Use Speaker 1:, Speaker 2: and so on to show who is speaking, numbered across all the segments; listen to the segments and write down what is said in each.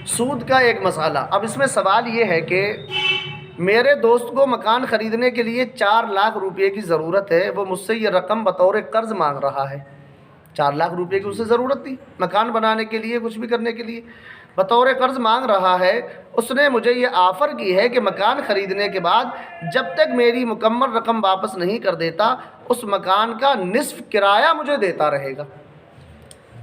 Speaker 1: سود کا ایک مسئلہ۔ اب اس میں سوال یہ ہے کہ میرے دوست کو مکان خریدنے کے لیے 4 لاکھ روپے کی ضرورت ہے، وہ مجھ سے یہ رقم بطور قرض مانگ رہا ہے۔ 4 لاکھ روپے کی اسے ضرورت تھی مکان بنانے کے لیے، کچھ بھی کرنے کے لیے، بطور قرض مانگ رہا ہے۔ اس نے مجھے یہ آفر کی ہے کہ مکان خریدنے کے بعد جب تک میری مکمل رقم واپس نہیں کر دیتا، اس مکان کا نصف کرایہ مجھے دیتا رہے گا۔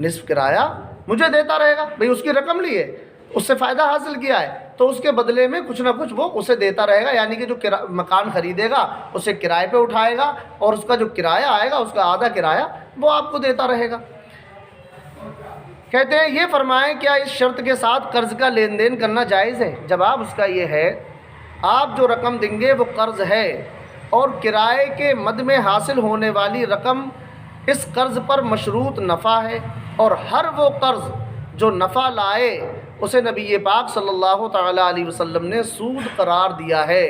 Speaker 1: نصف کرایہ مجھے دیتا رہے گا۔ بھئی اس کی رقم لی ہے، اس سے فائدہ حاصل کیا ہے، تو اس کے بدلے میں کچھ نہ کچھ وہ اسے دیتا رہے گا، یعنی کہ جو مکان خریدے گا اسے کرائے پہ اٹھائے گا، اور اس کا جو کرایہ آئے گا، اس کا آدھا کرایہ وہ آپ کو دیتا رہے گا۔ کہتے ہیں یہ فرمائیں کیا اس شرط کے ساتھ قرض کا لین دین کرنا جائز ہے؟ جواب اس کا یہ ہے، آپ جو رقم دیں گے وہ قرض ہے، اور کرائے کے مد میں حاصل ہونے والی رقم اس قرض پر مشروط نفع ہے، اور ہر وہ قرض جو نفع لائے اسے نبی پاک صلی اللہ تعالیٰ علیہ وسلم نے سود قرار دیا ہے۔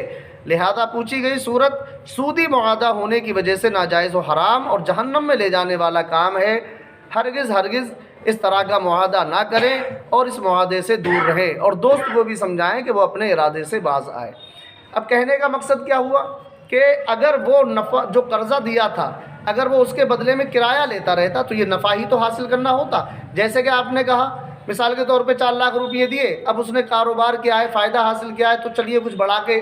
Speaker 1: لہذا پوچھی گئی صورت سودی معاہدہ ہونے کی وجہ سے ناجائز و حرام اور جہنم میں لے جانے والا کام ہے۔ ہرگز اس طرح کا معاہدہ نہ کریں اور اس معاہدے سے دور رہیں، اور دوست کو بھی سمجھائیں کہ وہ اپنے ارادے سے باز آئے۔ اب کہنے کا مقصد کیا ہوا کہ اگر وہ نفع جو قرضہ دیا تھا، اگر وہ اس کے بدلے میں کرایہ لیتا رہتا تو یہ نفع ہی تو حاصل کرنا ہوتا۔ جیسے کہ آپ نے کہا مثال کے طور پہ 4 لاکھ روپے دیے، اب اس نے کاروبار کیا ہے، فائدہ حاصل کیا ہے، تو چلیے کچھ بڑھا کے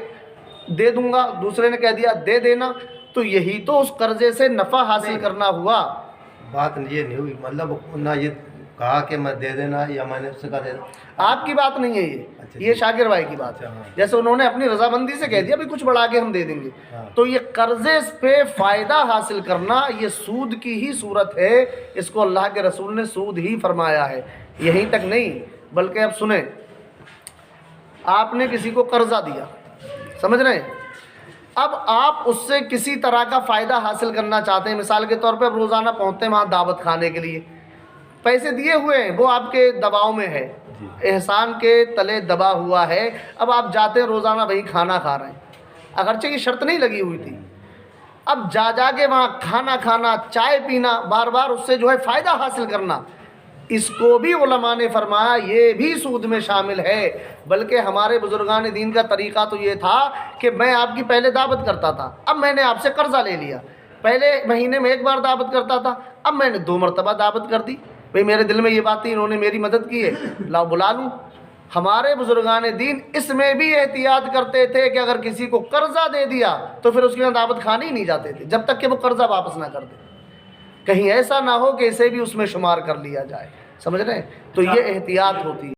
Speaker 1: دے دوں گا، دوسرے نے کہہ دیا دے دینا، تو یہی تو اس قرضے سے نفع حاصل کرنا ہوا۔
Speaker 2: بات یہ نہیں ہوئی، مطلب نہ یہ کہا کہ میں دے دینا یا میں نے اس سے کہا دے دینا۔
Speaker 1: آپ کی بات نہیں ہے یہ شاکر بھائی کی بات ہے۔ جیسے انہوں نے اپنی رضامندی سے کہہ دیا بھی کچھ بڑھا کے ہم دے دیں گے، تو یہ قرضے پہ فائدہ حاصل کرنا یہ سود کی ہی صورت ہے۔ اس کو اللہ کے رسول نے سود ہی فرمایا ہے، یہیں تک نہیں بلکہ اب سنیں، آپ نے کسی کو قرضہ دیا، سمجھ رہے ہیں، اب آپ اس سے کسی طرح کا فائدہ حاصل کرنا چاہتے ہیں۔ مثال کے طور پہ روزانہ پہنچتے ہیں وہاں دعوت کھانے کے لیے، پیسے دیے ہوئے ہیں، وہ آپ کے دباؤ میں ہے، احسان کے تلے دبا ہوا ہے، اب آپ جاتے ہیں روزانہ وہی کھانا کھا رہے ہیں، اگرچہ یہ شرط نہیں لگی ہوئی تھی، اب جا کے وہاں کھانا کھانا، چائے پینا، بار بار اس سے جو ہے فائدہ حاصل کرنا، اس کو بھی علماء نے فرمایا یہ بھی سود میں شامل ہے۔ بلکہ ہمارے بزرگان دین کا طریقہ تو یہ تھا کہ میں آپ کی پہلے دعوت کرتا تھا، اب میں نے آپ سے قرضہ لے لیا، پہلے مہینے میں 1 بار دعوت کرتا تھا، اب میں نے 2 مرتبہ دعوت کر دی، بھئی میرے دل میں یہ بات تھی، انہوں نے میری مدد کی ہے، لاؤ بلا لوں۔ ہمارے بزرگان دین اس میں بھی احتیاط کرتے تھے کہ اگر کسی کو قرضہ دے دیا تو پھر اس کے یہاں دعوت کھانے ہی نہیں جاتے تھے جب تک کہ وہ قرضہ واپس نہ کر دے، کہیں ایسا نہ ہو کہ اسے بھی اس میں شمار کر لیا جائے، سمجھ رہے ہیں، تو یہ احتیاط ہوتی ہے۔